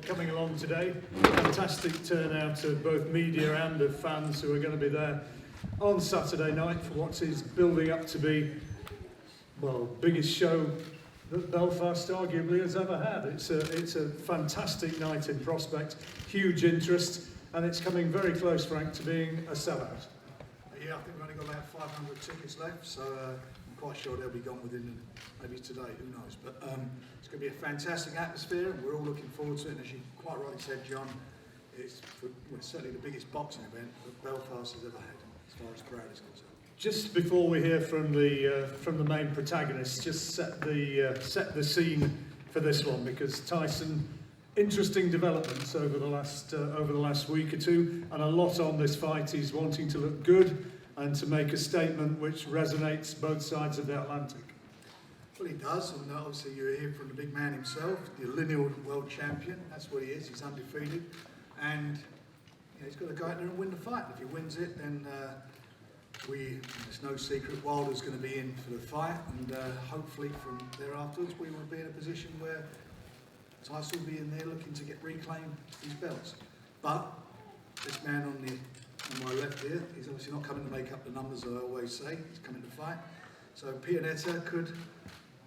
coming along today. Fantastic turnout of both media and of fans who are going to be there on Saturday night for what is building up to be, well, biggest show that Belfast arguably has ever had. It's a fantastic night in prospect, huge interest, and it's coming very close, Frank, to being a sellout. Yeah, I think we've only got about 500 tickets left, so I'm quite sure they'll be gone within maybe today, who knows. But it's going to be a fantastic atmosphere, and we're all looking forward to it. And as you quite rightly said, John, it's certainly the biggest boxing event that Belfast has ever had, as far as crowd is concerned. Just before we hear from the main protagonists, just set the scene for this one, because Tyson, interesting developments over the last week or two, and a lot on this fight. He's wanting to look good and to make a statement which resonates both sides of the Atlantic. Well, he does, and obviously you hear from the big man himself, the lineal world champion. That's what he is. He's undefeated, and he's got to go out there and win the fight. If he wins it, then there's no secret Wilder's going to be in for the fight, and hopefully from there afterwards we will be in a position where Tyson will be in there looking to reclaim his belts. But this man on my left here, he's obviously not coming to make up the numbers, I always say. He's coming to fight. So Pianeta could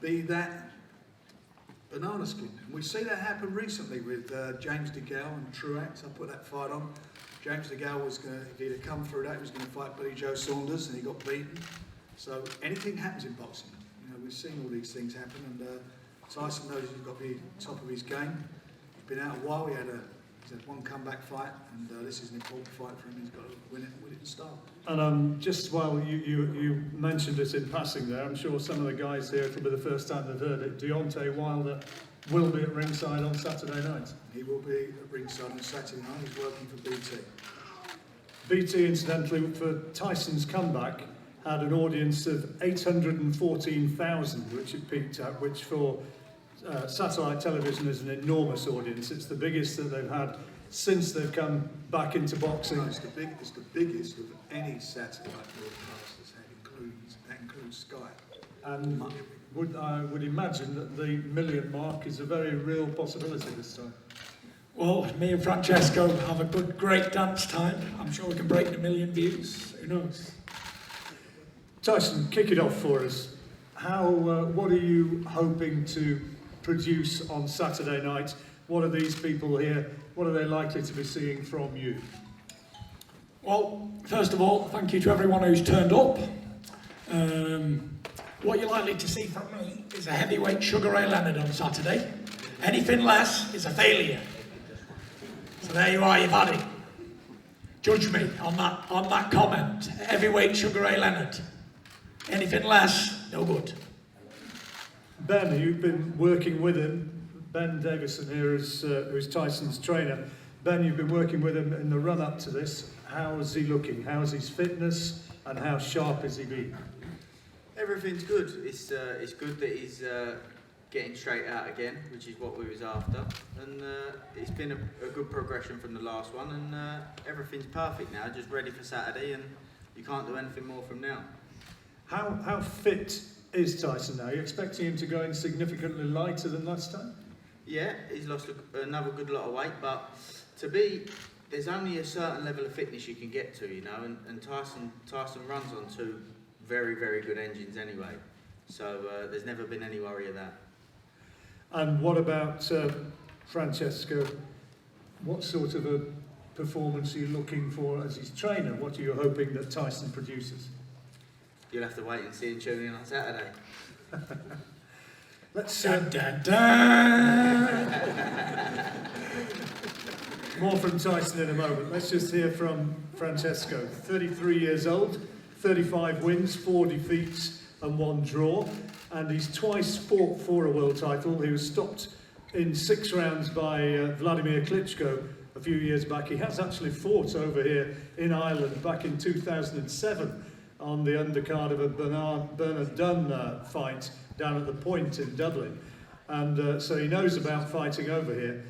be that banana skin. And we see that happen recently with James DeGale and Truax. I put that fight on. James DeGale was going to, if he'd have come through that, he was going to fight Billy Joe Saunders, and he got beaten. So anything happens in boxing. We've seen all these things happen, and Tyson knows he's got to be top of his game. He's been out a while. He's had one comeback fight, and this is an important fight for him. He's got to win it in style. And just while you mentioned it in passing there, I'm sure some of the guys here, it'll be the first time they've heard it. Deontay Wilder will be at ringside on Saturday night. He will be at ringside on Saturday night. He's working for BT. BT, incidentally, for Tyson's comeback, had an audience of 814,000, which it peaked at, which for satellite television is an enormous audience. It's the biggest that they've had since they've come back into boxing. No, it's the biggest of any satellite broadcast that includes Sky. And I would imagine that the million mark is a very real possibility this time. Well, me and Francesco have a great dance time. I'm sure we can break the 1 million views. Who knows? Tyson, kick it off for us. What are you hoping to produce on Saturday night? What are these people here? What are they likely to be seeing from you? Well, first of all, thank you to everyone who's turned up. What you're likely to see from me is a heavyweight Sugar Ray Leonard on Saturday. Anything less is a failure. So there you are, you've had it. Judge me on that comment. Heavyweight Sugar Ray Leonard. Anything less, no good. Ben, you've been working with him. Ben Davison here who's Tyson's trainer. Ben, you've been working with him in the run-up to this. How is he looking? How's his fitness? And how sharp has he been? Everything's good. It's good that he's getting straight out again, which is what we was after. And it's been a good progression from the last one, and everything's perfect now, just ready for Saturday, and you can't do anything more from now. How fit is Tyson now? Are you expecting him to go in significantly lighter than last time? Yeah, he's lost another good lot of weight, but there's only a certain level of fitness you can get to, and Tyson runs on two very, very good engines anyway. So there's never been any worry of that. And what about Francesco? What sort of a performance are you looking for as his trainer? What are you hoping that Tyson produces? You'll have to wait and see and tune in on Saturday. Let's more from Tyson in a moment. Let's just hear from Francesco. 33 years old, 35 wins, 4 defeats and 1 draw. And he's twice fought for a world title. He was stopped in 6 rounds by Vladimir Klitschko a few years back. He has actually fought over here in Ireland back in 2007 on the undercard of a Bernard Dunn fight down at the Point in Dublin. And so he knows about fighting over here.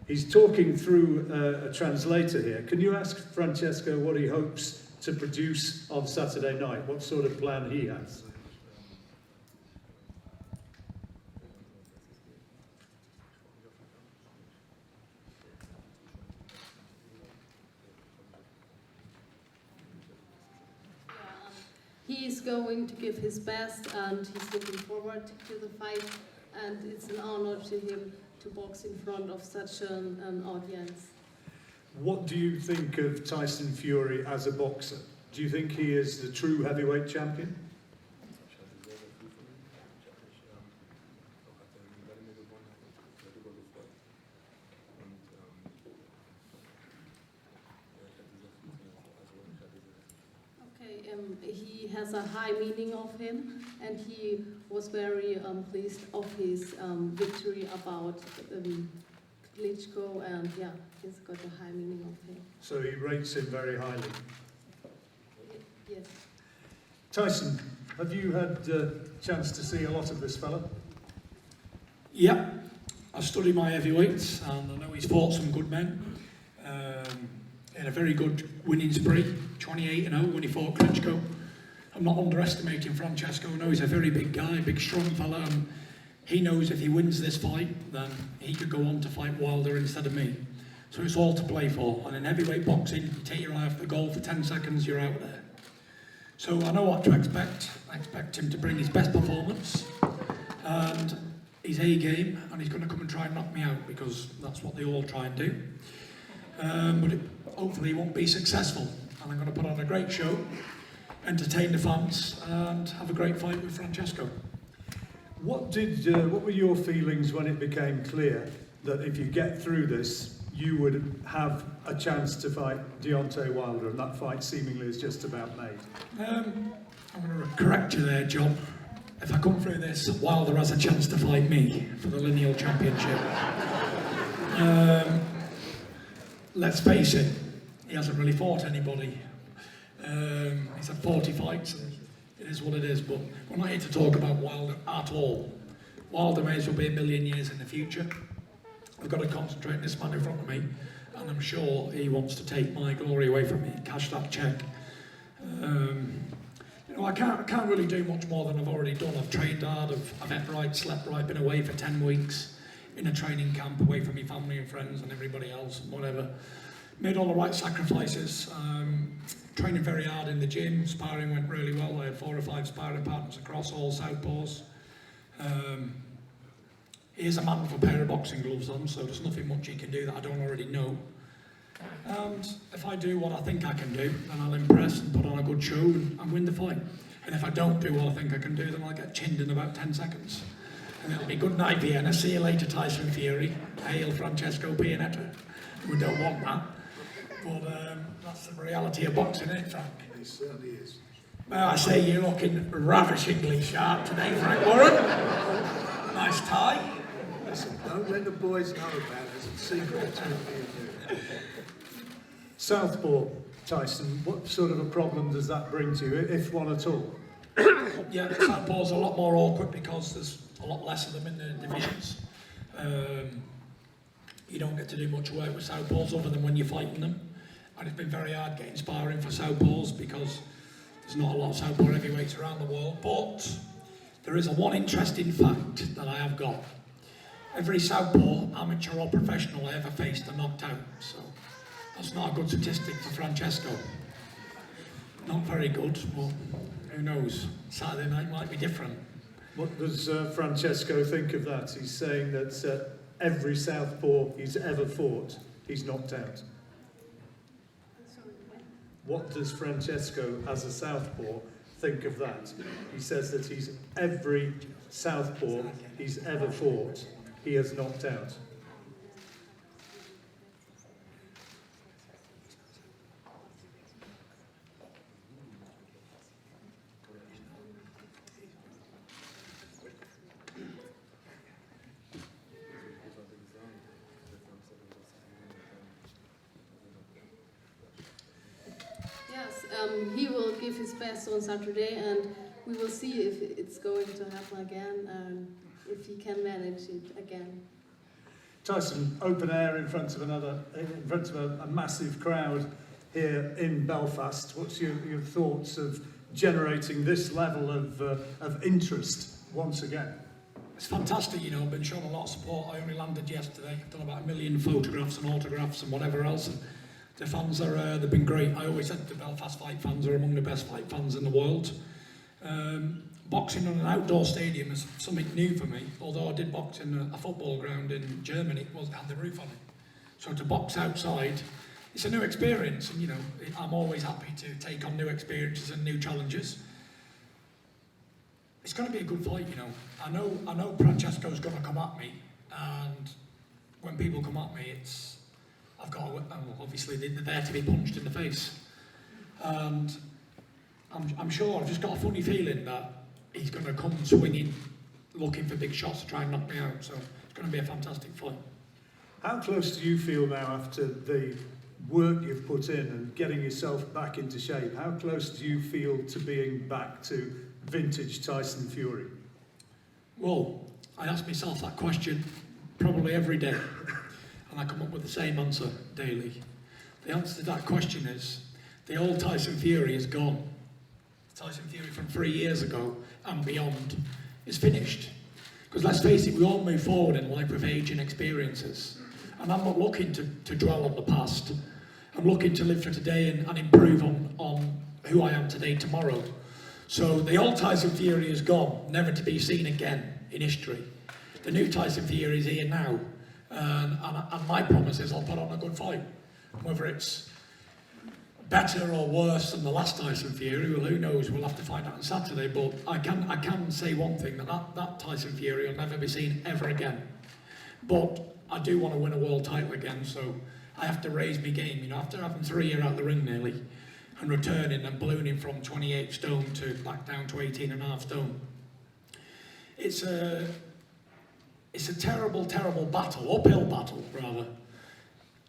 He's talking through a translator here. Can you ask Francesco what he hopes to produce on Saturday night? What sort of plan he has? he is going to give his best, and he's looking forward to the fight, and it's an honor to him to box in front of such an audience. What do you think of Tyson Fury as a boxer? Do you think he is the true heavyweight champion? He has a high meaning of him, and he was very pleased of his victory about Klitschko, and yeah, he's got a high meaning of him. So he rates him very highly. Yes. Tyson, have you had a chance to see a lot of this fella? Yeah, I study my heavyweights, and I know he's fought some good men. He had a very good winning spree, 28-0 when he fought Klitschko. I'm not underestimating Francesco. I know he's a very big guy, big strong fella, and he knows if he wins this fight, then he could go on to fight Wilder instead of me. So it's all to play for. And in heavyweight boxing, you take your eye off the goal for 10 seconds, you're out there. So I know what to expect. I expect him to bring his best performance and his A game, and he's going to come and try and knock me out, because that's what they all try and do. But hopefully he won't be successful, and I'm going to put on a great show, entertain the fans, and have a great fight with Francesco. What were your feelings when it became clear that if you get through this, you would have a chance to fight Deontay Wilder, and that fight seemingly is just about made? I'm going to correct you there, John. If I come through this, Wilder has a chance to fight me for the lineal championship. Let's face it, he hasn't really fought anybody. He's had 40 fights, and it is what it is, but we're not here to talk about Wilder at all. Wilder may as well be a million years in the future. I've got to concentrate on this man in front of me, and I'm sure he wants to take my glory away from me, cash that check. I can't really do much more than I've already done. I've trained hard, I've ate right, slept right, been away for 10 weeks in a training camp, away from my family and friends and everybody else and whatever. Made all the right sacrifices. Training very hard in the gym, sparring went really well. I had 4 or 5 sparring partners across all Southpaws. He is a man with a pair of boxing gloves on, so there's nothing much he can do that I don't already know. And if I do what I think I can do, then I'll impress and put on a good show and win the fight. And if I don't do what I think I can do, then I'll get chinned in about 10 seconds. And it'll be good night, Vienna. See you later, Tyson Fury. Hail Francesco Pianeta. We don't want that. But that's the reality of boxing, isn't it, Frank? It certainly is. May I say you're looking ravishingly sharp today, Frank Warren. Nice tie. Listen, don't let the boys know about it. It's a secret between me and you. Southpaw, Tyson, what sort of a problem does that bring to you, if one at all? Yeah, Southpaw's a lot more awkward because there's a lot less of them in the divisions. You don't get to do much work with Southpaws other than when you're fighting them. And it's been very hard getting sparring for Southpaws because there's not a lot of Southpaw heavyweights around the world. But there is one interesting fact that I have got. Every Southpaw, amateur or professional I ever faced, are knocked out. So that's not a good statistic for Francesco. Not very good, but who knows? Saturday night might be different. What does Francesco think of that? He's saying that every Southpaw he's ever fought, he's knocked out. What does Francesco, as a Southpaw, think of that? He says that every Southpaw he's ever fought, he has knocked out. He will give his best on Saturday, and we will see if it's going to happen again, and if he can manage it again. Tyson, open air in front of a massive crowd here in Belfast. What's your thoughts of generating this level of interest once again? It's fantastic, I've been shown a lot of support. I only landed yesterday. I've done about 1 million photographs and autographs and whatever else. And the fans they've been great. I always said the Belfast fight fans are among the best fight fans in the world. Boxing on an outdoor stadium is something new for me, although I did box in a football ground in Germany, it had the roof on it. So to box outside, it's a new experience, and I'm always happy to take on new experiences and new challenges. It's going to be a good fight, I know Francesco's going to come at me, and when people come at me, I've got to, obviously they're there to be punched in the face. And I'm sure, I've just got a funny feeling that he's going to come swinging, looking for big shots to try and knock me out. So it's going to be a fantastic fight. How close do you feel now after the work you've put in and getting yourself back into shape? How close do you feel to being back to vintage Tyson Fury? Well, I ask myself that question probably every day, and I come up with the same answer daily. The answer to that question is, the old Tyson Fury is gone. Tyson Fury from 3 years ago and beyond is finished. Because let's face it, we all move forward in life with age and experiences. And I'm not looking to dwell on the past. I'm looking to live for today and improve on who I am today, tomorrow. So the old Tyson Fury is gone, never to be seen again in history. The new Tyson Fury is here now. And my promise is I'll put on a good fight. Whether it's better or worse than the last Tyson Fury, well, who knows? We'll have to find out on Saturday. But I can say one thing, that Tyson Fury will never be seen ever again. But I do want to win a world title again, so I have to raise my game. After having 3 years out the ring nearly, and returning and ballooning from 28 stone to back down to 18.5 stone. It's a terrible, terrible battle, uphill battle rather.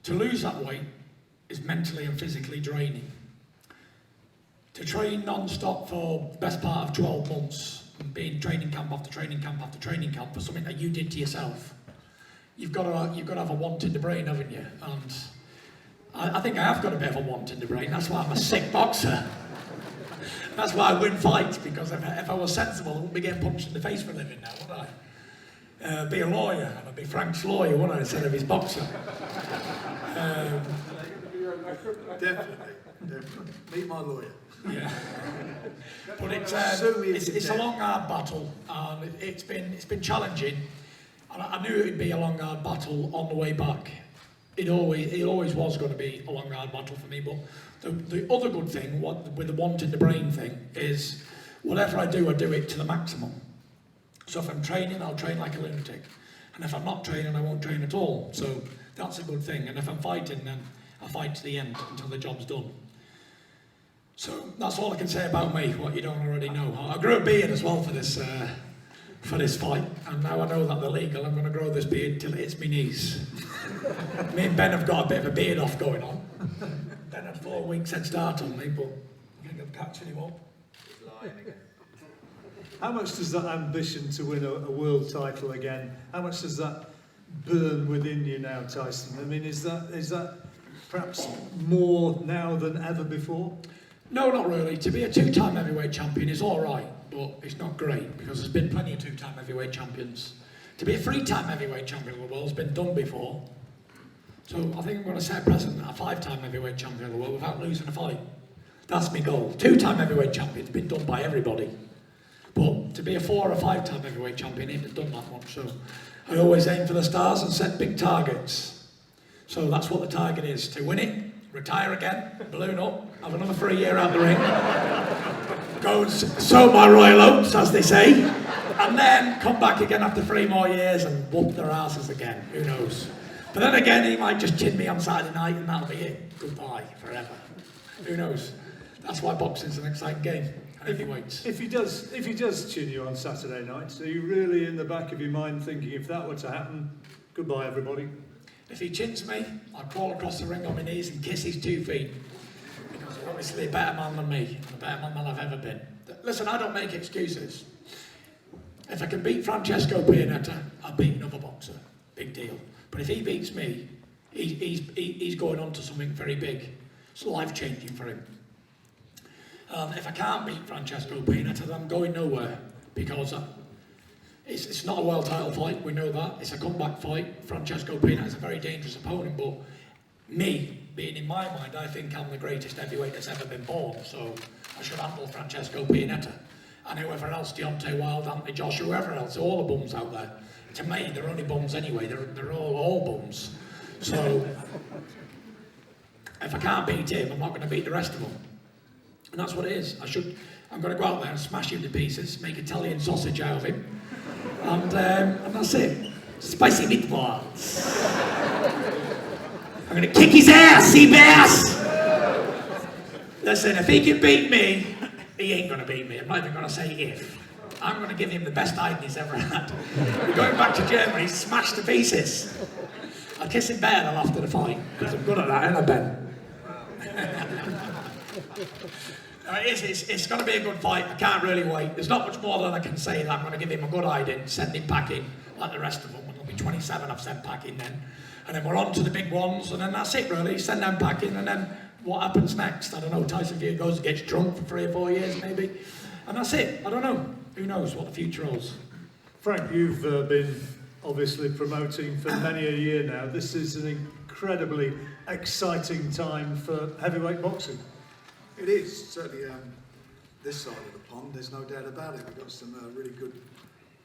To lose that weight is mentally and physically draining. To train non-stop for the best part of 12 months and be in training camp after training camp after training camp for something that you did to yourself, you've got to have a want in the brain, haven't you? And I think I have got a bit of a want in the brain. That's why I'm a sick boxer. That's why I win fights, because if I was sensible, I wouldn't be getting punched in the face for a living now, would I? Be a lawyer, and I'd be Frank's lawyer, wouldn't I, instead of his boxer? Definitely. Meet my lawyer. Yeah. But it's a long, hard battle, and it's been challenging. And I knew it would be a long, hard battle on the way back. It always was going to be a long, hard battle for me. But the other good thing, with the want in the brain thing, is whatever I do it to the maximum. So if I'm training, I'll train like a lunatic. And if I'm not training, I won't train at all. So that's a good thing. And if I'm fighting, then I fight to the end until the job's done. So that's all I can say about me, what you don't already know. I grew a beard as well for this fight, and now I know that they're legal. I'm going to grow this beard till it hits my knees. Me and Ben have got a bit of a beard off going on. Ben had 4 weeks head start on me, but I can't catch anymore. He's lying again. How much does that ambition to win a world title again, how much does that burn within you now, Tyson? I mean, is that perhaps more now than ever before? No, not really. To be a 2-time heavyweight champion is all right, but it's not great, because there's been plenty of 2-time heavyweight champions. To be a 3-time heavyweight champion of the world has been done before. So I think I'm going to set a precedent at a 5-time heavyweight champion of the world without losing a fight. That's my goal. 2-time heavyweight champion's been done by everybody. But to be a 4 or 5-time heavyweight champion ain't done that much. So I always aim for the stars and set big targets. So that's what the target is, to win it, retire again, balloon up, have another 3 years out the ring, go and sow my royal oats, as they say, and then come back again after 3 more years and whoop their asses again. Who knows? But then again, he might just chin me on Saturday night and that'll be it. Goodbye forever. Who knows? That's why boxing's an exciting game. Heavyweights. If he does chin you on Saturday night, are you really in the back of your mind thinking, if that were to happen, goodbye everybody? If he chins me, I'll crawl across the ring on my knees and kiss his 2 feet. Because he's obviously a better man than me, and a better man than I've ever been. Listen, I don't make excuses. If I can beat Francesco Pianeta, I'll beat another boxer. Big deal. But if he beats me, he's going on to something very big. It's life-changing for him. If I can't beat Francesco Pianeta, then I'm going nowhere. Because it's not a world title fight, we know that. It's a comeback fight. Francesco Pianeta is a very dangerous opponent, but me, being in my mind, I think I'm the greatest heavyweight that's ever been born, so I should handle Francesco Pianeta. and whoever else, Deontay Wilder, Anthony Joshua, whoever else, all the bums out there. To me, they're only bums anyway. They're all bums. So if I can't beat him, I'm not going to beat the rest of them. And that's what it is. I'm going to go out there and smash him to pieces, make Italian sausage out of him, and that's it. Spicy meatballs. I'm going to kick his ass, Seabass! Listen, if he can beat me, he ain't going to beat me. I'm not even going to say if. I'm going to give him the best hiding he's ever had. We're going back to Germany, smashed to pieces. I'll kiss him better after the fight, because I'm good at that, ain't I, Ben? It's going to be a good fight. I can't really wait. There's not much more than I can say that I'm going to give him a good hiding, send him packing, like the rest of them. There'll be 27 I've sent packing then. And then we're on to the big ones, and then that's it really. Send them packing, and then what happens next? I don't know. Tyson Fury goes and gets drunk for 3 or 4 years maybe. And that's it. I don't know. Who knows what the future holds? Frank, you've been obviously promoting for many a year now. This is an incredibly exciting time for heavyweight boxing. It is, certainly this side of the pond, there's no doubt about it. We've got some really good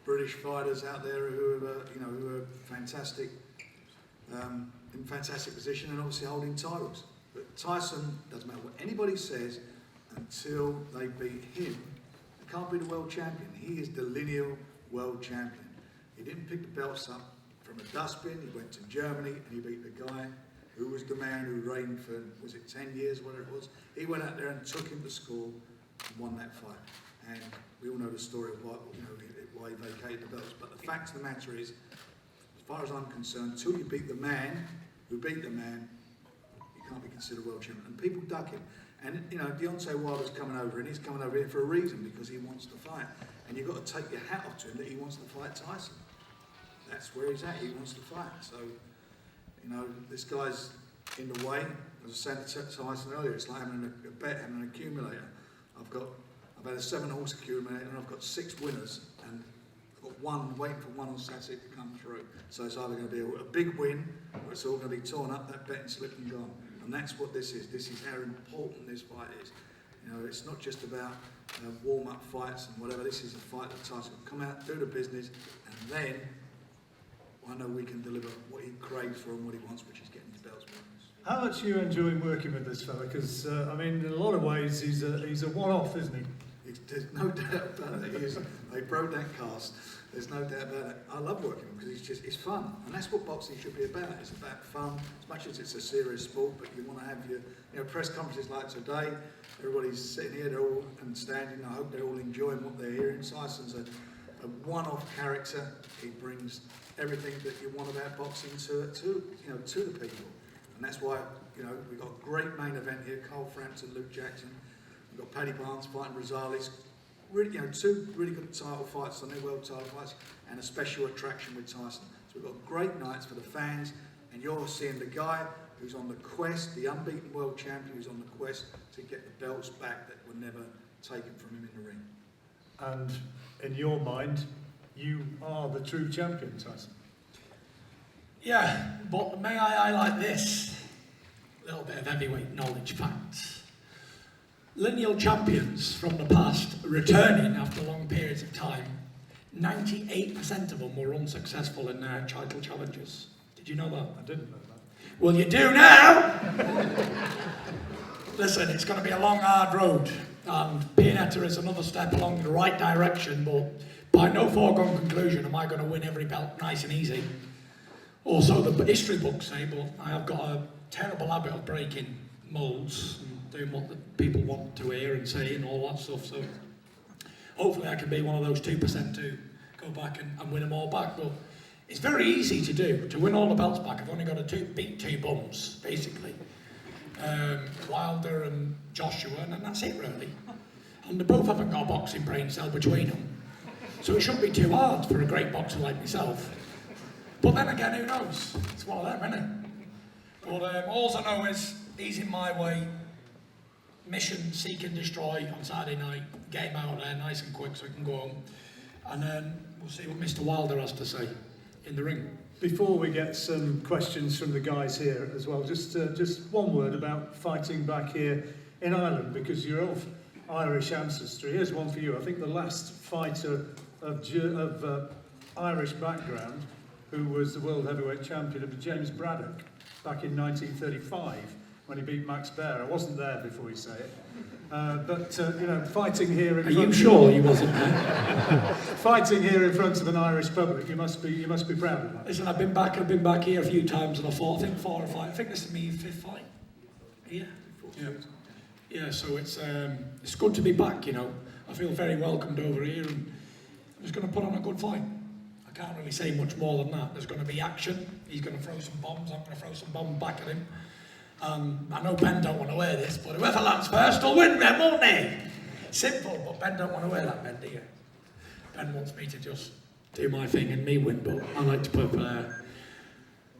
British fighters out there who are fantastic, in fantastic position and obviously holding titles. But Tyson, doesn't matter what anybody says, until they beat him, they can't be the world champion. He is the lineal world champion. He didn't pick the belts up from a dustbin. He went to Germany and he beat the guy who was the man who reigned for, was it 10 years, whatever it was. He went out there and took him to school and won that fight. And we all know the story of why he vacated the belts. But the fact of the matter is, as far as I'm concerned, until you beat the man who beat the man, you can't be considered world champion. And people duck him. And, Deontay Wilder's coming over, and he's coming over here for a reason, because he wants to fight. And you've got to take your hat off to him that he wants to fight Tyson. That's where he's at. He wants to fight. So, this guy's in the way. As I said to Tyson earlier, it's like having a bet, having an accumulator. I've had a 7-horse accumulator, and I've got 6 winners, and I've got one waiting for one on Saturday to come through. So it's either going to be a big win, or it's all going to be torn up, that betting slip and gone. And that's what this is. This is how important this fight is. It's not just about warm-up fights and whatever. This is a fight that Tyson will come out, do the business, and then I know we can deliver what he craves for and what he wants, which is getting his belts back. How much are you enjoying working with this fella? Because, in a lot of ways, he's a one-off, isn't he? There's no doubt about it. They broke that cast. There's no doubt about it. I love working with him because it's fun. And that's what boxing should be about. It's about fun, as much as it's a serious sport, but you want to have your press conferences like today. Everybody's sitting here, they're all and standing. I hope they're all enjoying what they're hearing. Tyson's a one-off character. He brings everything that you want about boxing to the people. And that's why, we've got a great main event here, Cole Frampton, Luke Jackson. We've got Paddy Barnes fighting Rosales. Really, 2 really good title fights on their world title fights, and a special attraction with Tyson. So we've got great nights for the fans, and you're seeing the guy who's on the quest, the unbeaten world champion who's on the quest to get the belts back that were never taken from him in the ring. And in your mind, you are the true champion, Tyson. Yeah, but may I highlight this? A little bit of heavyweight knowledge facts. Lineal champions from the past returning after long periods of time, 98% of them were unsuccessful in their title challenges. Did you know that? I didn't know that. Well, you do now! Listen, it's going to be a long, hard road, and Pianeta is another step along the right direction, but by no foregone conclusion am I going to win every belt nice and easy. Also, the history books say, but I have got a terrible habit of breaking moulds and doing what the people want to hear and say and all that stuff, so hopefully I can be one of those 2% to go back and win them all back. But it's very easy to do, to win all the belts back. I've only got to beat 2 bums, basically. Wilder and Joshua, and then that's it really. And they both haven't got a boxing brain cell between them. So it shouldn't be too hard for a great boxer like myself. But then again, who knows? It's one of them, isn't it? But all I know is he's in my way. Mission, seek and destroy on Saturday night. Get him out there nice and quick so he can go home. And then we'll see what Mr. Wilder has to say in the ring. Before we get some questions from the guys here as well, just one word about fighting back here in Ireland, because you're of Irish ancestry. Here's one for you. I think the last fighter of Irish background who was the world heavyweight champion of James Braddock back in 1935 when he beat Max Baer. I wasn't there before you say it. But you know, fighting here in Are you sure you wasn't there? fighting here in front of an Irish public, you must be proud of that. Listen, I've been back here a few times, and I fought, I think 4 or 5. I think this is my 5th fight. Yeah. Yeah, so it's good to be back, you know. I feel very welcomed over here, and I'm just going to put on a good fight. I can't really say much more than that. There's going to be action. He's going to throw some bombs. I'm going to throw some bombs back at him. I know Ben don't want to wear this, but whoever lands first will win then, won't they? Simple, but Ben don't want to wear that, Ben, do you? Ben wants me to just do my thing and me win, but I like to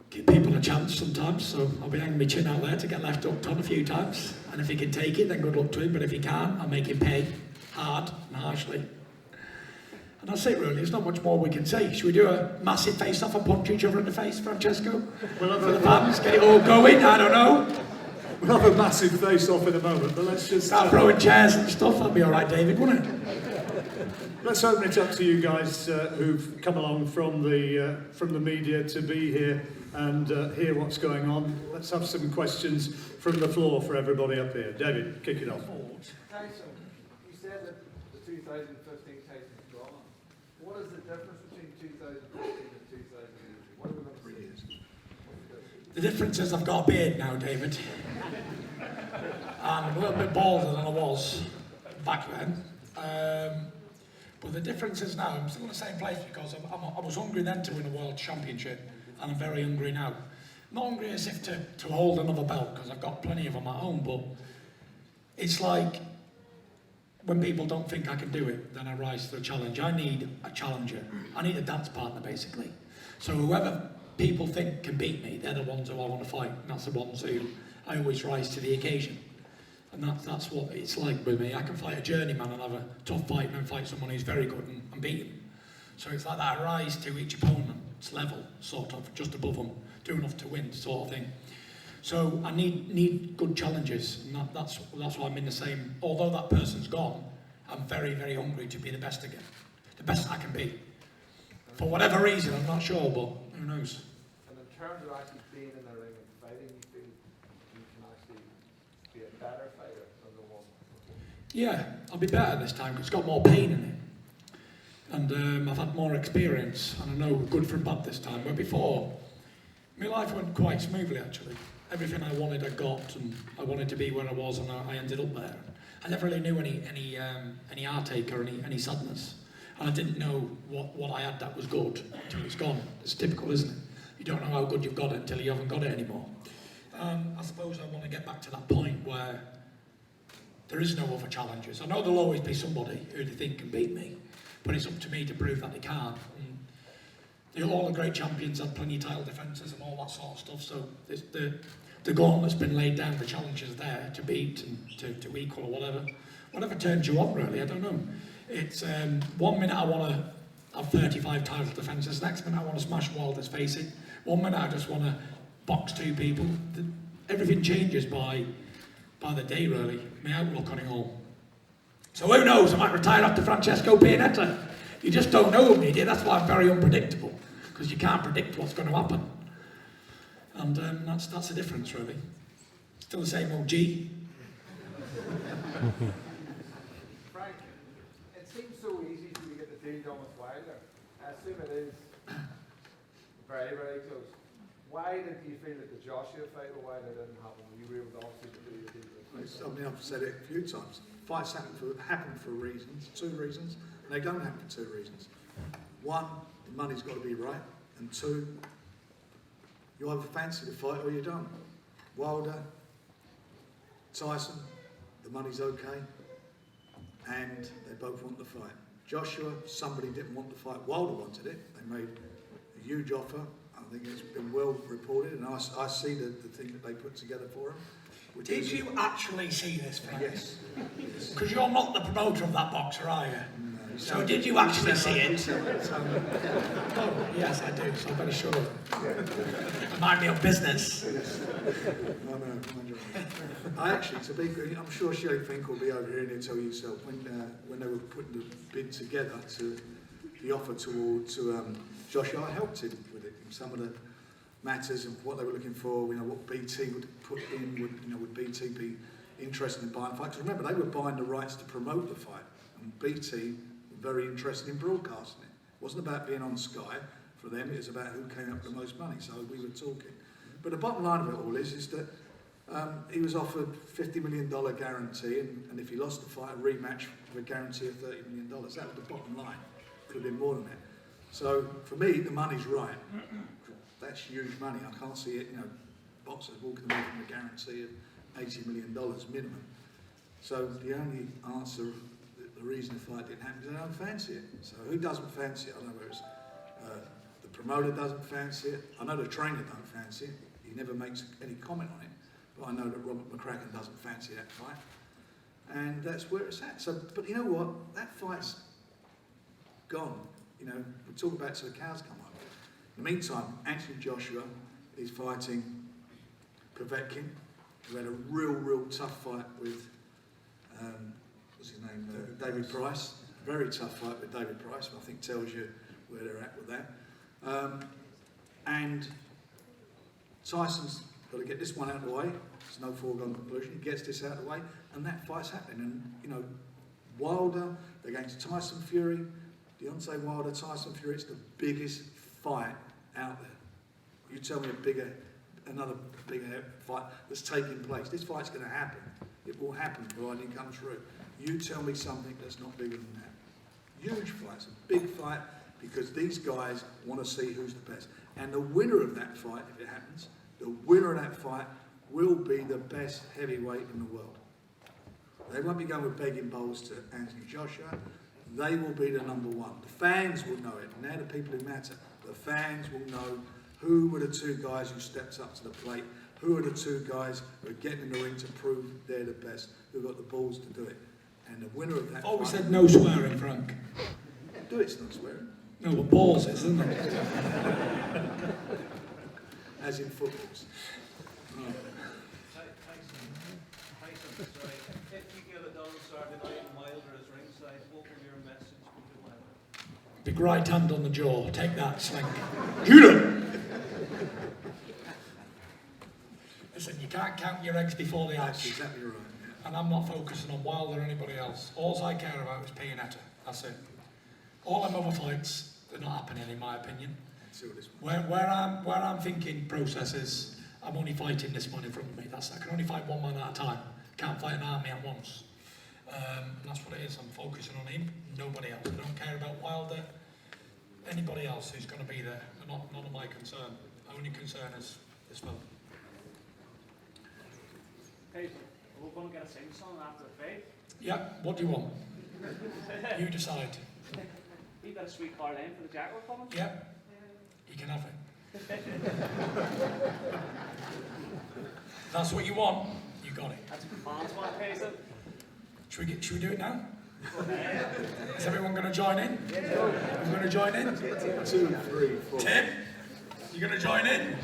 give people a chance sometimes, so I'll be hanging my chin out there to get left hooked on a few times, and if he can take it, then good luck to him, but if he can't, I'll make him pay hard and harshly. And that's it, really. There's not much more we can say. Should we do a massive face-off and punch each other in the face, Francesco? We'll have For the fans, get it all going, I don't know. We'll have a massive face-off in a moment, but let's just... Start throwing chairs and stuff, that'd be all right, David, wouldn't it? Let's open it up to you guys who've come along from the media to be here and hear what's going on. Let's have some questions from the floor for everybody up here. David, kick it off. Tyson, you said that the 2015 Tyson's gone. What is the difference between 2015 and 2018? What are we going to see? The difference is I've got a beard now, David. I'm a little bit balder than I was back then. But the difference is now, I'm still in the same place because I was hungry then to win a world championship, and I'm very hungry now. Not hungry as if to hold another belt, because I've got plenty of them at home, but it's like when people don't think I can do it, then I rise to the challenge. I need a challenger. I need a dance partner, basically. So whoever people think can beat me, they're the ones who I want to fight, and that's the ones who I always rise to the occasion. And that's what it's like with me. I can fight a journeyman and have a tough fight and then fight someone who's very good and beat him. So it's like that, I rise to each opponent's level, sort of, just above them, do enough to win, sort of thing. So I need good challenges, and that's why I'm in the same, although that person's gone, I'm very, very hungry to be the best again. The best I can be. For whatever reason, I'm not sure, but who knows. And in terms of actually being in the ring and fighting, you feel you can actually be a better fighter than the one before? Yeah, I'll be better this time because it's got more pain in it. And I've had more experience, and I know good from bad this time. Where before, my life went quite smoothly actually. Everything I wanted I got, and I wanted to be where I was, and I ended up there. I never really knew any heartache or any sadness. And I didn't know what I had that was good until it's gone. It's typical, isn't it? You don't know how good you've got it until you haven't got it anymore. I suppose I want to get back to that point where there is no other challenges. I know there'll always be somebody who they think can beat me, but it's up to me to prove that they can't. And all the great champions had plenty of title defences and all that sort of stuff, so the gauntlet's been laid down, the challenge is there to beat and to equal or whatever turns you on, really. I don't know. It's 1 minute I want to have 35 title defences, next minute I want to smash Wilder's face in, 1 minute I just want to box 2 people. Everything changes by the day, really, my outlook on it all. So who knows, I might retire after Francesco Pianeta. You just don't know with me, dear. That's why I'm very unpredictable, because you can't predict what's going to happen. And that's the difference, really. Still the same old G. Frank, it seems so easy for you to get the deal done with Wilder. I assume it is very, very close. Why did you feel that the Joshua fight with Wilder didn't happen? You were able to obviously do your deal. I mean, I've said it a few times. Fights happen for reasons, 2 reasons, and they don't happen for 2 reasons. 1, the money's got to be right, and 2, you either fancy the fight or you don't. Wilder, Tyson, the money's okay, and they both want the fight. Joshua, somebody didn't want the fight. Wilder wanted it. They made a huge offer. I think it's been well reported, and I see the thing that they put together for him. Did you actually see this, Frank? Yes. Because you're not the promoter of that boxer, are you? No. So did you actually see it? it? Oh, yes, I do, so I better show it. Mind me of business. No, I actually, I'm sure Shelley Fink will be over here and he'll tell you so. When they were putting the bid together to the offer to Joshua, I helped him with it. Some of the matters and what they were looking for, what BT would put in, would BT be interested in buying the fight? Because remember, they were buying the rights to promote the fight, and BT were very interested in broadcasting it. It wasn't about being on Sky for them, it was about who came up with the most money, so we were talking. But the bottom line of it all is that he was offered $50 million guarantee, and if he lost the fight, a rematch with a guarantee of $30 million. That was the bottom line. Could have been more than that. So for me, the money's right. That's huge money. I can't see it, boxers walking away from a guarantee of $80 million minimum. So the only answer, the reason the fight didn't happen is they don't fancy it. So who doesn't fancy it? I don't know whether it's the promoter doesn't fancy it. I know the trainer don't fancy it. He never makes any comment on it. But I know that Robert McCracken doesn't fancy that fight. And that's where it's at. So, but you know what? That fight's gone. We talk about it till the cows come home. In the meantime, Anthony Joshua is fighting Povetkin, who had a real tough fight with, what's his name, David Price. Very tough fight with David Price, I think tells you where they're at with that. And Tyson's got to get this one out of the way. There's no foregone conclusion. He gets this out of the way, and that fight's happening. And, Wilder against Tyson Fury, Deontay Wilder, Tyson Fury, it's the biggest fight out there. You tell me another bigger fight that's taking place. This fight's going to happen. It will happen provided it comes through. You tell me something that's not bigger than that. Huge fight. It's a big fight because these guys want to see who's the best. And the winner of that fight, if it happens, the winner of that fight will be the best heavyweight in the world. They won't be going with begging bowls to Anthony Joshua. They will be the number one. The fans will know it. Now the people who matter. The fans will know who were the two guys who stepped up to the plate, who are the two guys who are getting in the ring to prove they're the best, who got the balls to do it. And the winner of that Oh, we fight... said no swearing, Frank. Do it's not swearing. No, but balls is, isn't it? As in footballs. Right. Tyson, sorry. If you get it done Saturday night and Wilder is ringside, what will your message be to Wilder? Big right hand on the jaw. Take that, Slink. Judah! Listen, you can't count your eggs before they That's hatch. exactly right. Yeah. And I'm not focusing on Wilder or anybody else. All I care about is Pianeta. That's it. All them other fights, they're not happening in my opinion. Where I'm thinking process is, I'm only fighting this one in front of me. I can only fight one man at a time. Can't fight an army at once. And that's what it is. I'm focusing on him, nobody else. I don't care about Wilder, anybody else who's going to be there. They're not of my concern. My only concern is this film. Hey, we're going to get a sing song after the fight. Yeah, what do you want? You decide. You got a sweet car lane for the Jaguar coming? Yeah, you can have it. If that's what you want, you got it. That's a performance one, Tyson. Should we do it now? Is everyone going to join in? We're going to join in? 2, 3, 4. Tim, you going to join in?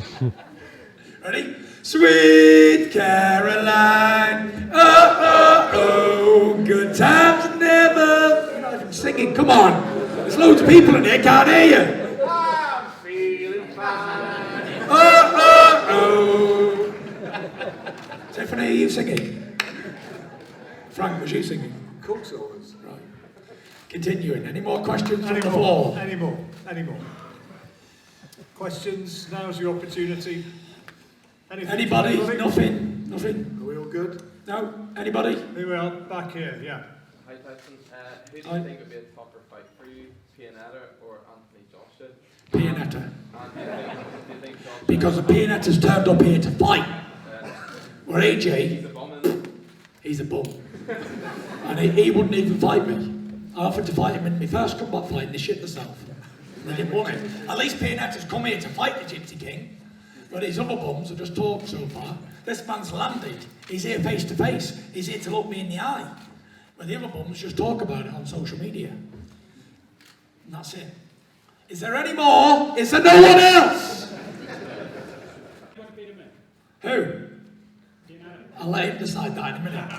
Ready? Sweet Caroline, oh, oh, oh, good times never. You're not even singing, come on. There's loads of people in here, can't hear you. I'm feeling fine. Oh, oh, oh. Is everyone hear you singing? Frank, was you singing? Of course I was. Right. Continuing. Any more questions on the floor? Any more? Questions? Now's your opportunity. Anything? Anybody? Nothing. Are we all good? No? Anybody? Here we are, back here, yeah. Hi Tyson, who do you think would be a tougher fight for you, Pianeta or Anthony Joshua? Pianeta. And do you think Joshua... Because the Pianeta's turned up here to fight. Where AJ, He's a bum, isn't he? he's a bum. And he wouldn't even fight me. I offered to fight him in my first combat fight and they shit themselves. They didn't want it. At least Pianeta's come here to fight the Gypsy King. But these other bums have just talked so far. This man's landed. He's here face to face. He's here to look me in the eye. But the other bums just talk about it on social media. And that's it. Is there any more? Is there no one else? Who? I'll let him decide that in a minute.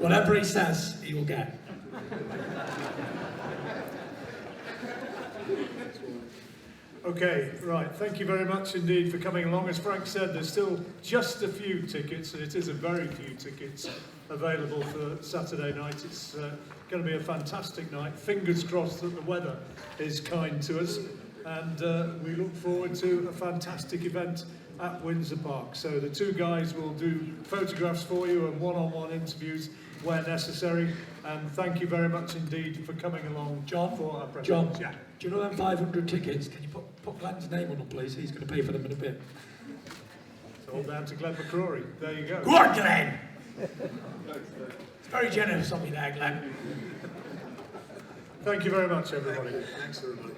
Whatever he says, he will get. Okay, right. Thank you very much indeed for coming along. As Frank said, there's still just a few tickets, and it is a very few tickets available for Saturday night. It's going to be a fantastic night. Fingers crossed that the weather is kind to us, and we look forward to a fantastic event at Windsor Park. So the two guys will do photographs for you and one-on-one interviews where necessary. And thank you very much indeed for coming along, John. for our presentation. John, Yeah. do you know them 500 tickets? Can you put Glenn's name on them, please? He's going to pay for them in a bit. It's all down to Glenn McCrory. There you go. Go on, Glenn! It's very generous of you there, Glenn. Thank you very much, everybody. Thanks, everybody.